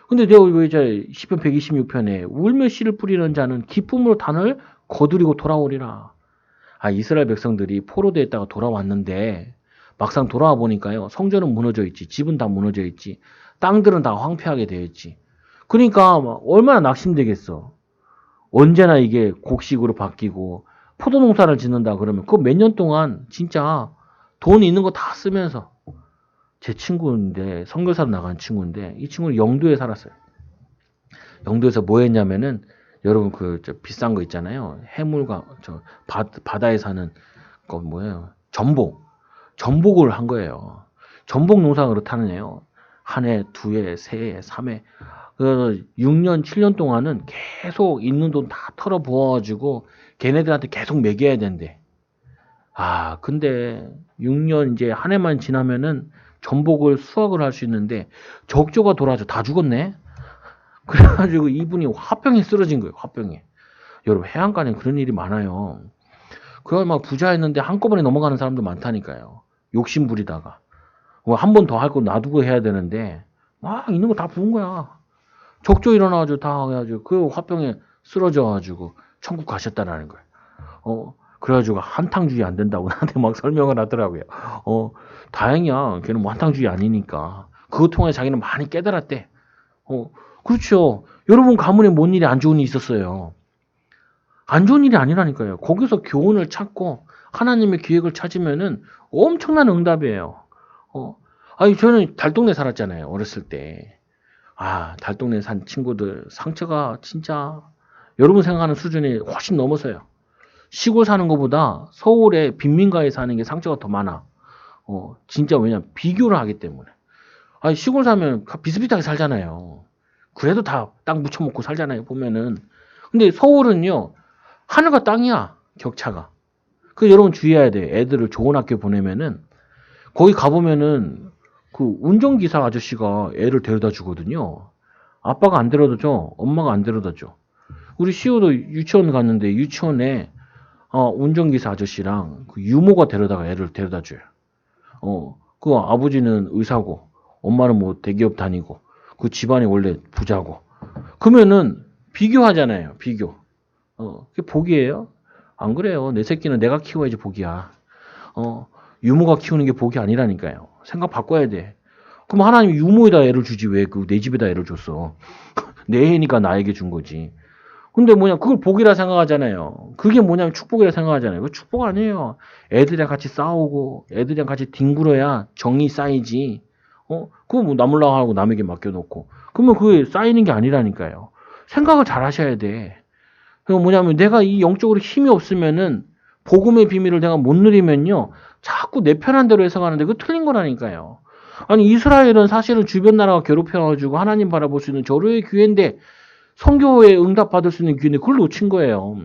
근데 내가 왜 이제 시편 126편에 울며 씨를 뿌리는 자는 기쁨으로 단을 거두리고 돌아오리라. 아, 이스라엘 백성들이 포로되어 있다가 돌아왔는데 막상 돌아와 보니까요. 성전은 무너져 있지. 집은 다 무너져 있지. 땅들은 다 황폐하게 되어 있지. 그러니까 얼마나 낙심되겠어. 언제나 이게 곡식으로 바뀌고 포도 농사를 짓는다 그러면 그 몇 년 동안 진짜 돈 있는 거 다 쓰면서 제 친구인데 선교사로 나간 친구인데 이 친구는 영도에 살았어요. 영도에서 뭐 했냐면은 여러분 저 비싼 거 있잖아요. 해물과 저 바다에 사는 거 뭐예요? 전복을 한 거예요. 전복 농사 그렇다는 애요. 한 해, 두 해, 세 해, 3회. 그 6년, 7년 동안은 계속 있는 돈 다 털어 부어가지고 걔네들한테 계속 먹여야 된대. 아, 근데 6년 이제 한 해만 지나면은 전복을 수확을 할 수 있는데 적조가 돌아서 다 죽었네. 그래가지고 이분이 화병에 쓰러진 거예요. 화병에. 여러분 해안가는 그런 일이 많아요. 그걸 막 부자였는데 한꺼번에 넘어가는 사람도 많다니까요. 욕심 부리다가 뭐 한 번 더 할 거 놔두고 해야 되는데 막 있는 거 다 부은 거야. 적조 일어나가지고 다 해가지고 그 화병에 쓰러져가지고 천국 가셨다라는 거예요. 그래가지고 한탕주의 안 된다고 나한테 막 설명을 하더라고요. 다행이야. 걔는 뭐 한탕주의 아니니까. 그거 통해 자기는 많이 깨달았대. 그렇죠. 여러분 가문에 뭔 일이 안 좋은 일이 있었어요. 안 좋은 일이 아니라니까요. 거기서 교훈을 찾고 하나님의 기획을 찾으면은 엄청난 응답이에요. 아니 저는 달동네 살았잖아요. 어렸을 때. 아, 달동네 산 친구들 상처가 진짜 여러분 생각하는 수준이 훨씬 넘어서요. 시골 사는 것보다 서울의 빈민가에 사는 게 상처가 더 많아. 진짜 왜냐면 비교를 하기 때문에. 아니 시골 사면 비슷비슷하게 살잖아요. 그래도 다 땅 묻혀먹고 살잖아요. 보면은. 근데 서울은요. 하늘과 땅이야. 격차가. 그 여러분 주의해야 돼요. 애들을 좋은 학교 보내면은 거기 가보면은 그 운전기사 아저씨가 애를 데려다 주거든요. 아빠가 안 데려다 줘. 엄마가 안 데려다 줘. 우리 시우도 유치원 갔는데 유치원에 운전기사 아저씨랑 그 유모가 데려다가 애를 데려다 줘요. 그 아버지는 의사고 엄마는 뭐 대기업 다니고 그 집안이 원래 부자고 그러면은 비교하잖아요. 비교. 그게 복이에요? 안 그래요. 내 새끼는 내가 키워야지 복이야. 유모가 키우는 게 복이 아니라니까요. 생각 바꿔야 돼. 그럼 하나님 유모에다 애를 주지 왜 그 내 집에다 애를 줬어? 내 애니까 나에게 준 거지. 근데 그걸 복이라 생각하잖아요. 그게 뭐냐면 축복이라 생각하잖아요. 그 축복 아니에요. 애들이랑 같이 싸우고 애들이랑 같이 뒹굴어야 정이 쌓이지. 그거 뭐 남으려고 하고 남에게 맡겨놓고. 그러면 그게 쌓이는 게 아니라니까요. 생각을 잘 하셔야 돼. 그리고 뭐냐면 내가 이 영적으로 힘이 없으면은 복음의 비밀을 내가 못 누리면요. 자꾸 내 편한 대로 해석하는데 그거 틀린 거라니까요. 아니 이스라엘은 사실은 주변 나라가 괴롭혀가지고 하나님 바라볼 수 있는 절호의 기회인데 선교에 응답받을 수 있는 기회인데 그걸 놓친 거예요.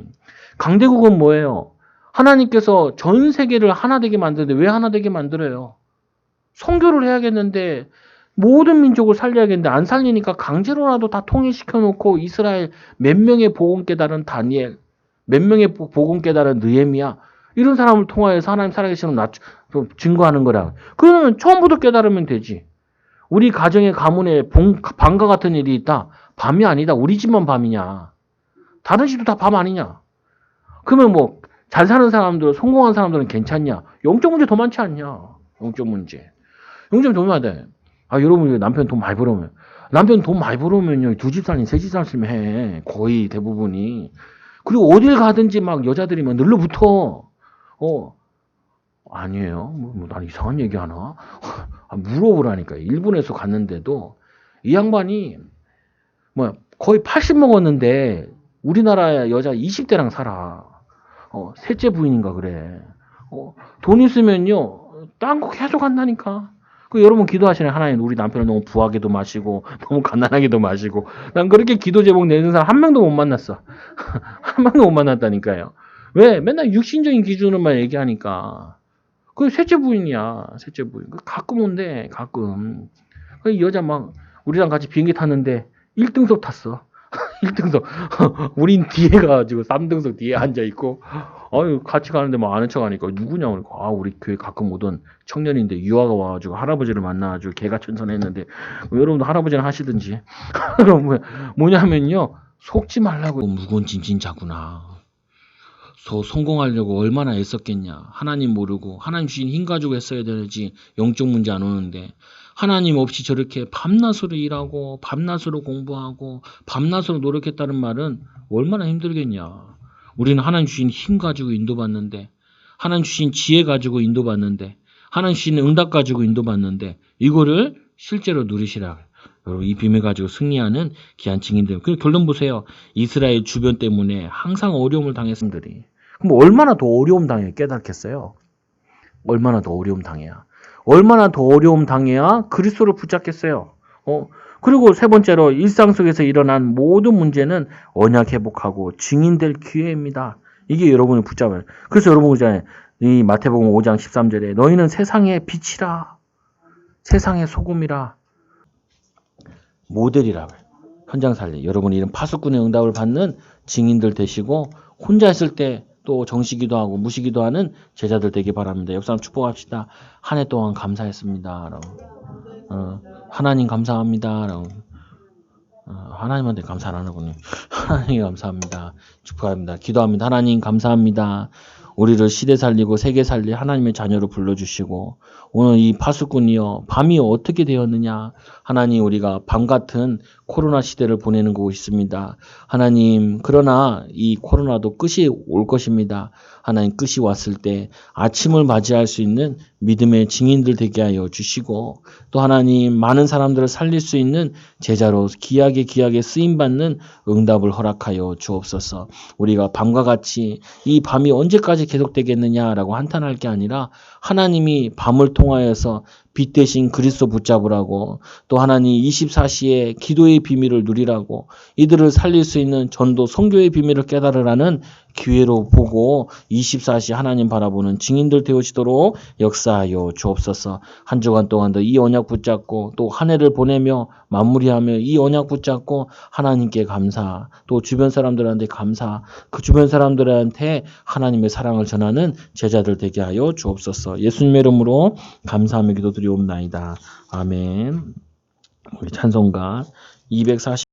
강대국은 뭐예요? 하나님께서 전 세계를 하나 되게 만드는데 왜 하나 되게 만들어요? 선교를 해야겠는데 모든 민족을 살려야겠는데 안 살리니까 강제로라도 다 통일시켜 놓고 이스라엘 몇 명의 복음 깨달은 다니엘, 몇 명의 복음 깨달은 느헤미야 이런 사람을 통하여서 하나님 살아계시는 증거하는 거라. 그러면 처음부터 깨달으면 되지. 우리 가정의 가문에 밤과 같은 일이 있다. 밤이 아니다. 우리 집만 밤이냐. 다른 집도 다 밤 아니냐. 그러면 뭐 잘 사는 사람들, 성공한 사람들은 괜찮냐. 영적 문제 더 많지 않냐. 영적 문제. 영적 더 많아. 여러분 남편 돈 많이 벌으면 남편 돈 많이 벌으면요. 두 집 살림, 세 집 살림 해. 거의 대부분이. 그리고 어딜 가든지 막 여자들이 막 늘러붙어. 아니에요. 난 이상한 얘기 하나? 물어보라니까. 일본에서 갔는데도 이 양반이 거의 80 먹었는데 우리나라 여자 20대랑 살아. 셋째 부인인가 그래. 돈 있으면요. 딴 거 계속 한다니까. 그 여러분 기도하시는 하나님 우리 남편을 너무 부하게도 마시고 너무 가난하게도 마시고 난 그렇게 기도 제목 내는 사람 한 명도 못 만났어. 한 명도 못 만났다니까요. 왜? 맨날 육신적인 기준으로만 얘기하니까. 그 셋째 부인이야. 셋째 부인. 가끔 온대. 가끔. 그 여자 막 우리랑 같이 비행기 탔는데 1등석 탔어. 1등석. 우린 뒤에 가가지고 3등석 뒤에 앉아있고, 아유, 같이 가는데 뭐 아는 척 하니까 누구냐? 그러니까, 아, 우리 교회 가끔 오던 청년인데 유아가 와가지고 할아버지를 만나가지고 개가 천선했는데, 뭐 여러분도 할아버지는 하시든지. 그럼 뭐냐면요. 속지 말라고. 무거운 진짜구나. 성공하려고 얼마나 애썼겠냐. 하나님 모르고, 하나님 주신 힘 가지고 했어야 되지. 영적 문제 안 오는데. 하나님 없이 저렇게 밤낮으로 일하고 밤낮으로 공부하고 밤낮으로 노력했다는 말은 얼마나 힘들겠냐. 우리는 하나님 주신 힘 가지고 인도받는데, 하나님 주신 지혜 가지고 인도받는데, 하나님 주신 응답 가지고 인도받는데, 이거를 실제로 누리시라. 여러분 이 비밀 가지고 승리하는 귀한 증인들. 그 결론 보세요. 이스라엘 주변 때문에 항상 어려움을 당했은 분들이. 그럼 얼마나 더 어려움 당해 깨닫겠어요? 얼마나 더 어려움 당해야? 얼마나 더 어려움 당해야 그리스도를 붙잡겠어요? 그리고 세 번째로 일상 속에서 일어난 모든 문제는 언약 회복하고 증인될 기회입니다. 이게 여러분을 붙잡아요. 그래서 여러분 보잖아요. 이 마태복음 5장 13절에 너희는 세상의 빛이라, 세상의 소금이라, 모델이라고요. 현장 살리. 여러분이 이런 파수꾼의 응답을 받는 증인들 되시고 혼자 있을 때 또 정시기도 하고 무시기도 하는 제자들 되기 바랍니다. 역사람 축복합시다. 한 해 동안 감사했습니다. 하나님 감사합니다. 하나님한테 감사 안 하는군요. 하나님 감사합니다. 축복합니다. 기도합니다. 하나님 감사합니다. 우리를 시대 살리고 세계 살리 하나님의 자녀로 불러주시고 오늘 이 파수꾼이여 밤이 어떻게 되었느냐. 하나님 우리가 밤 같은 코로나 시대를 보내는 곳 있습니다. 하나님 그러나 이 코로나도 끝이 올 것입니다. 하나님 끝이 왔을 때 아침을 맞이할 수 있는 믿음의 증인들 되게 하여 주시고 또 하나님 많은 사람들을 살릴 수 있는 제자로 귀하게 쓰임받는 응답을 허락하여 주옵소서. 우리가 밤과 같이 이 밤이 언제까지 계속되겠느냐라고 한탄할 게 아니라 하나님이 밤을 통하여서 빛 대신 그리스도 붙잡으라고 또 하나님 24시에 기도의 비밀을 누리라고 이들을 살릴 수 있는 전도 선교의 비밀을 깨달으라는 기회로 보고 24시 하나님 바라보는 증인들 되어지도록 역사하여 주옵소서. 한 주간 동안도 이 언약 붙잡고 또 한 해를 보내며 마무리하며 이 언약 붙잡고 하나님께 감사 또 주변 사람들한테 감사 그 주변 사람들한테 하나님의 사랑을 전하는 제자들 되게 하여 주옵소서. 예수님의 이름으로 감사하며 기도드리옵나이다. 아멘. 우리 찬송가 240